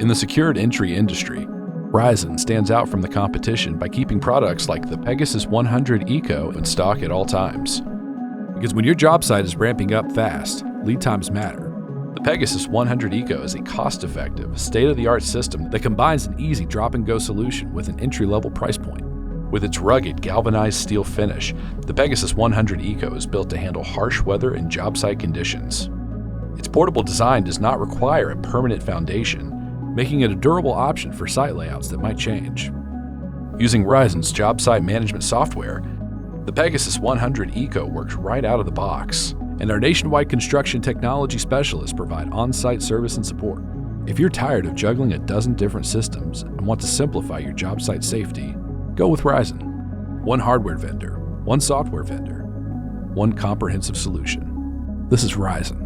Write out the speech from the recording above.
In the secured entry industry, Rizon stands out from the competition by keeping products like the Pegasus 100 Eco in stock at all times. Because when your job site is ramping up fast, lead times matter. The Pegasus 100 Eco is a cost-effective, state-of-the-art system that combines an easy drop-and-go solution with an entry-level price point. With its rugged, galvanized steel finish, the Pegasus 100 Eco is built to handle harsh weather and job site conditions. Its portable design does not require a permanent foundation, making it a durable option for site layouts that might change. Using Rizon's job site management software, the Pegasus 100 Eco works right out of the box, and our nationwide construction technology specialists provide on-site service and support. If you're tired of juggling a dozen different systems and want to simplify your job site safety, go with Rizon. One hardware vendor, one software vendor, one comprehensive solution. This is Rizon.